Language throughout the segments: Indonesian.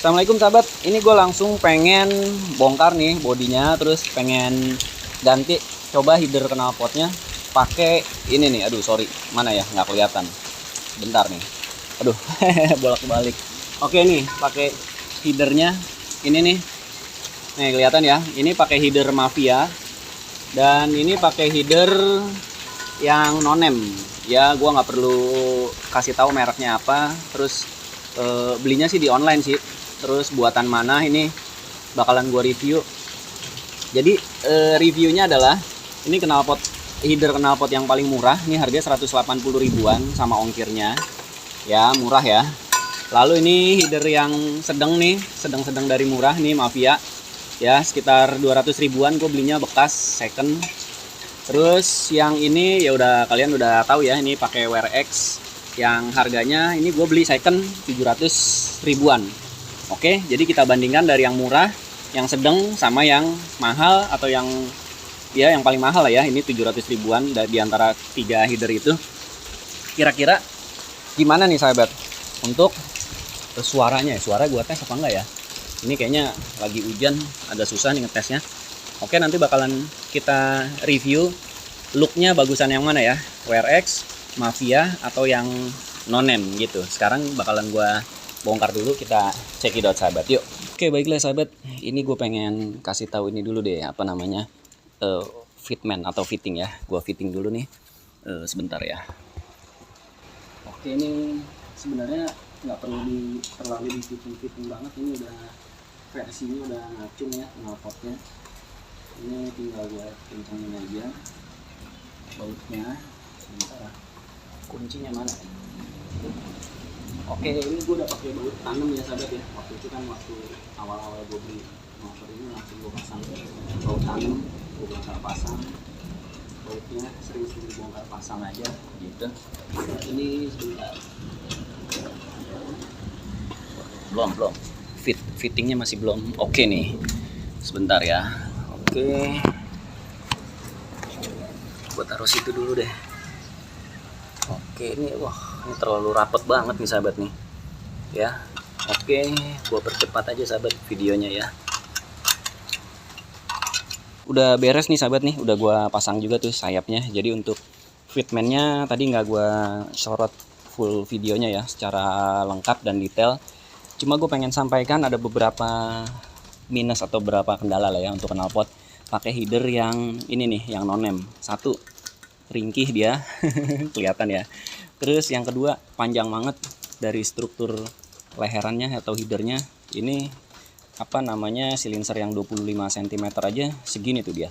Assalamualaikum sahabat, ini gue langsung pengen bongkar nih bodinya, terus pengen ganti coba header knalpotnya pakai ini nih. Aduh sorry, mana ya, nggak kelihatan. Bentar nih, aduh bolak-balik. Oke nih, pakai headernya ini nih. Nih kelihatan ya, ini pakai header Mafia dan ini pakai header yang nonem. Ya gue nggak perlu kasih tahu mereknya apa. Terus belinya sih di online sih. Terus buatan mana ini bakalan gue review. Jadi reviewnya adalah ini knalpot, header knalpot yang paling murah. Ini harga 180 ribuan sama ongkirnya. Ya murah ya. Lalu ini header yang sedang nih, sedang-sedang dari murah nih Mafia. Ya sekitar 200 ribuan, gue belinya bekas second. Terus yang ini ya udah kalian udah tahu ya, ini pakai Wear X yang harganya ini gue beli second 700 ribuan. Oke, jadi kita bandingkan dari yang murah, yang sedang sama yang mahal atau yang ya yang paling mahal lah ya. Ini 700 ribuan di antara 3 header itu. Kira-kira gimana nih sahabat untuk suaranya? Suara gue tes apa enggak ya? Ini kayaknya lagi hujan, agak susah nih ngetesnya. Oke, nanti bakalan kita review looknya bagusan yang mana ya, Wear X, Mafia, atau yang nonem gitu. Sekarang bakalan gua bongkar dulu, kita cekidot sahabat, yuk. Oke, baiklah sahabat, ini gue pengen kasih tahu ini dulu deh, apa namanya, fitment atau fitting ya. Gua fitting dulu nih, sebentar ya. Oke, ini sebenarnya nggak perlu terlalu di fitting banget, ini udah versinya udah ngacung ya knalpotnya. Ini tinggal gue kencangin aja bautnya. Sebentar, kuncinya mana? Oke, ini gue udah pakai baut tanam ya sahabat ya. Waktu itu kan waktu awal-awal gue beli motor ini langsung gue pasang baut tanam, gue bongkar pasang. Bautnya sering-sering bongkar pasang aja gitu. Ini sebentar. Belum. Fittingnya masih belum oke nih. Sebentar ya. Oke. Gua taruh situ dulu deh. Oke, ini ini terlalu rapet banget nih sahabat nih. Ya. Oke, gua percepat aja sahabat videonya ya. Udah beres nih sahabat nih, udah gua pasang juga tuh sayapnya. Jadi untuk fitmentnya tadi nggak gua sorot full videonya ya, secara lengkap dan detail. Cuma gue pengen sampaikan ada beberapa minus atau beberapa kendala lah ya untuk knalpot pakai header yang ini nih, yang nonem. Satu, ringkih dia kelihatan ya. Terus yang kedua, panjang banget dari struktur leherannya atau headernya. Ini apa namanya, silinser yang 25 cm aja segini tuh dia.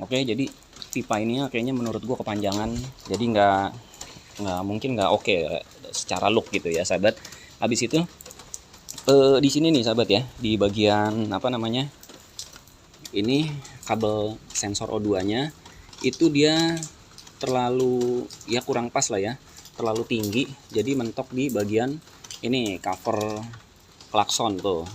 Oke, jadi pipa ini kayaknya menurut gue kepanjangan. Jadi mungkin nggak oke secara look gitu ya sahabat. Habis itu di sini nih sahabat ya, di bagian apa namanya, ini kabel sensor O2 nya itu dia terlalu ya kurang pas lah ya, terlalu tinggi, jadi mentok di bagian ini cover klakson tuh.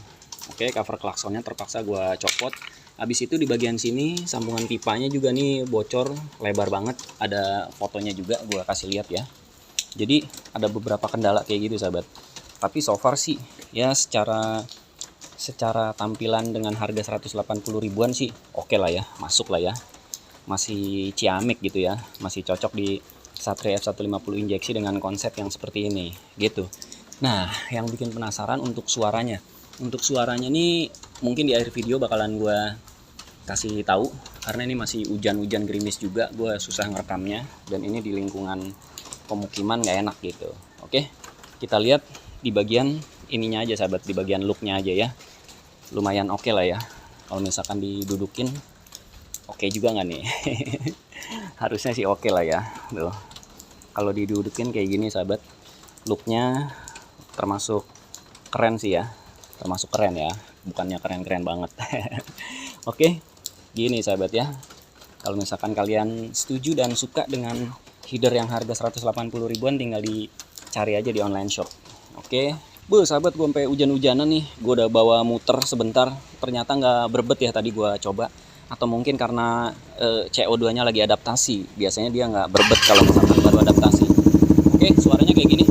Oke, cover klaksonnya terpaksa gua copot. Habis itu di bagian sini sambungan pipanya juga nih bocor lebar banget, ada fotonya juga gua kasih lihat ya. Jadi ada beberapa kendala kayak gitu sahabat. Tapi so far sih ya secara tampilan dengan harga 180 ribuan sih oke lah ya, masuk lah ya. Masih ciamik gitu ya, masih cocok di Satria F150 injeksi dengan konsep yang seperti ini gitu. Nah, yang bikin penasaran untuk suaranya. Untuk suaranya nih mungkin di akhir video bakalan gue kasih tahu, karena ini masih hujan-hujan gerimis juga, gue susah ngerekamnya dan ini di lingkungan pemukiman nggak enak gitu. Oke, kita lihat di bagian ininya aja sahabat, di bagian looknya aja ya. Lumayan oke lah ya. Kalau misalkan didudukin oke juga nggak nih? Harusnya sih oke lah ya. Tuh, kalau didudukin kayak gini sahabat, looknya termasuk keren sih ya. Termasuk keren ya, bukannya keren-keren banget. Oke, gini sahabat ya. Kalau misalkan kalian setuju dan suka dengan header yang harga 180 ribuan, tinggal dicari aja di online shop. Oke, sahabat, gue sampai hujan-hujanan nih. Gue udah bawa muter sebentar, ternyata nggak berbet ya tadi gue coba. Atau mungkin karena CO2-nya lagi adaptasi. Biasanya dia nggak berbet kalau misalkan baru adaptasi. Oke, suaranya kayak gini.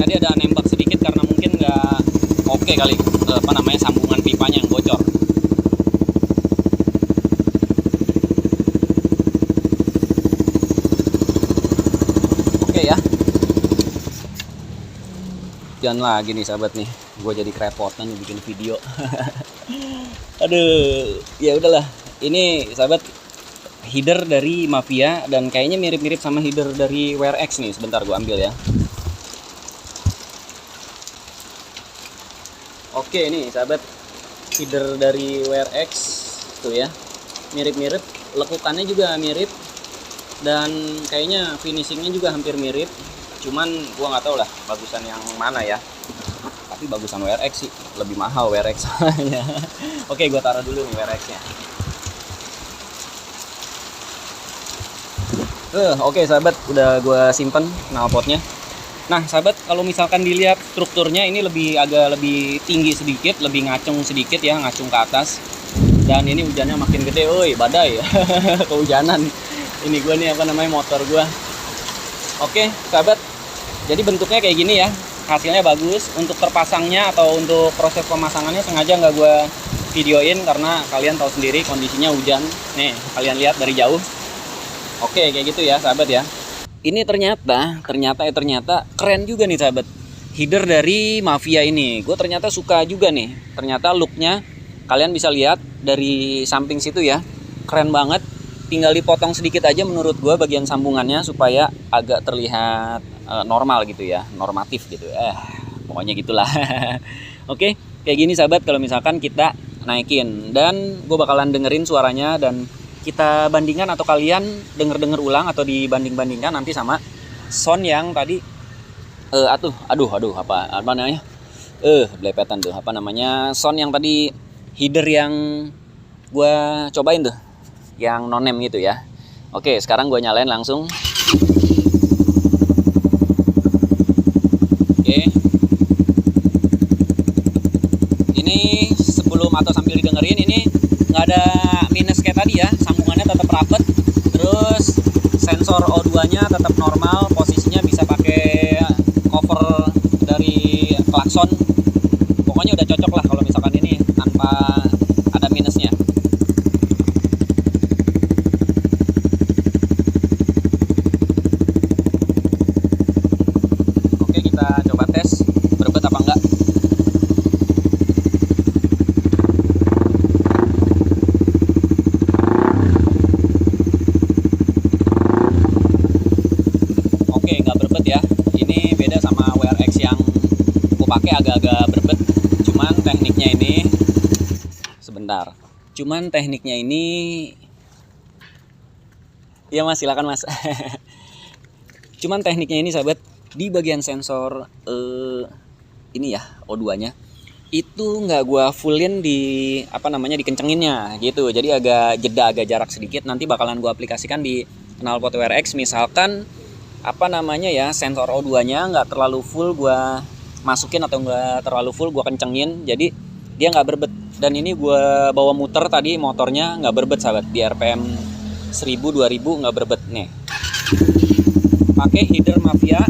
tadi ada nembak sedikit karena mungkin nggak oke kali sambungan pipanya yang bocor. Oke ya. Jangan lagi nih sahabat nih, gue jadi kerepotan bikin video. Aduh, ya udahlah. Ini sahabat header dari Mafia dan kayaknya mirip-mirip sama header dari WRX nih. Sebentar gue ambil ya. Oke, ini sahabat header dari WRX tuh ya. Mirip-mirip, lekukannya juga mirip dan kayaknya finishingnya juga hampir mirip. Cuman gua nggak tahu lah bagusan yang mana ya. Tapi bagusan WRX sih, lebih mahal WRX soalnya. Oke, gua taruh dulu nih WRX-nya. Oke sahabat, udah gua simpen knalpotnya. Nah sahabat, kalau misalkan dilihat strukturnya ini agak lebih tinggi sedikit, lebih ngacung sedikit ya, ngacung ke atas. Dan ini hujannya makin gede, woi badai. Kehujanan. Ini gua nih motor gua. Oke sahabat, jadi bentuknya kayak gini ya, hasilnya bagus. Untuk terpasangnya atau untuk proses pemasangannya sengaja nggak gue videoin karena kalian tahu sendiri kondisinya hujan. Nih kalian lihat dari jauh. Oke kayak gitu ya sahabat ya. Ini ternyata keren juga nih sahabat, header dari Mafia ini. Gue ternyata suka juga nih, ternyata looknya kalian bisa lihat dari samping situ ya, keren banget. Tinggal dipotong sedikit aja menurut gue bagian sambungannya supaya agak terlihat normal gitu ya, normatif gitu. Pokoknya gitulah. Oke, kayak gini sahabat kalau misalkan kita naikin. Dan gue bakalan dengerin suaranya dan kita bandingkan atau kalian denger ulang atau dibanding-bandingkan nanti sama sound yang tadi apa namanya? Belepetan tuh, apa namanya? Sound yang tadi header yang gue cobain tuh, yang non-name gitu ya. Oke, sekarang gue nyalain langsung. Oke. Ini sebelum atau sambil didengerin, ini nggak ada minus kayak tadi ya, sambungannya tetap rapet. Terus sensor O2-nya tetap normal, posisinya bisa pakai cover dari klakson. Pokoknya udah cocok lah kalau misalkan ini tanpa ada minusnya. Agak-agak berbet, cuman tekniknya ini ya mas, silakan mas. Cuman tekniknya ini sahabat, di bagian sensor ini ya O2-nya itu nggak gua fullin di dikencenginnya gitu, jadi agak jeda, agak jarak sedikit. Nanti bakalan gua aplikasikan di knalpot WRX. Misalkan sensor O2-nya nggak terlalu full gua masukin atau nggak terlalu full gue kencengin, jadi dia nggak berbet. Dan ini gue bawa muter tadi, motornya nggak berbet sahabat, di RPM 1000-2000 nggak berbet nih. Pakai header Mafia,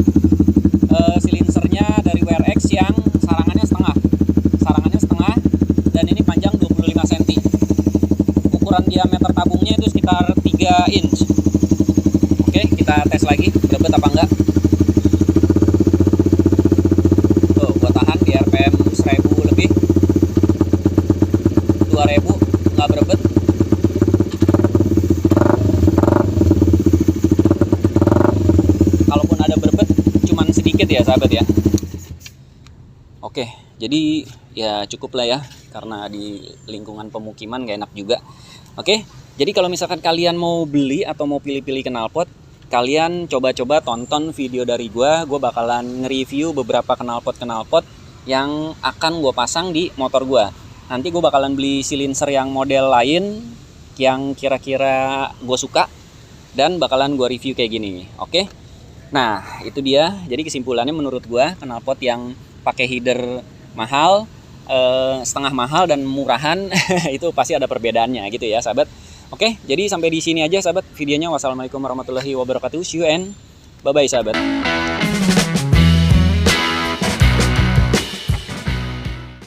silinsernya dari WRX yang sarangannya setengah, dan ini panjang 25 cm. Ukuran diameter tabungnya itu sekitar 3 inch. Oke, kita tes lagi berbet apa enggak. Nggak berebet. Kalaupun ada berebet cuman sedikit ya sahabat ya. Oke, jadi ya cukup lah ya, karena di lingkungan pemukiman gak enak juga. Oke, jadi kalau misalkan kalian mau beli atau mau pilih-pilih knalpot, kalian coba-coba tonton video dari gua bakalan nge-review beberapa knalpot yang akan gue pasang di motor gua. Nanti gue bakalan beli silinser yang model lain yang kira-kira gue suka dan bakalan gue review kayak gini. Oke. Nah, itu dia. Jadi kesimpulannya menurut gue knalpot yang pakai header mahal, setengah mahal dan murahan itu pasti ada perbedaannya gitu ya, sahabat. Oke, jadi sampai di sini aja sahabat videonya. Wassalamualaikum warahmatullahi wabarakatuh. See you and bye-bye sahabat.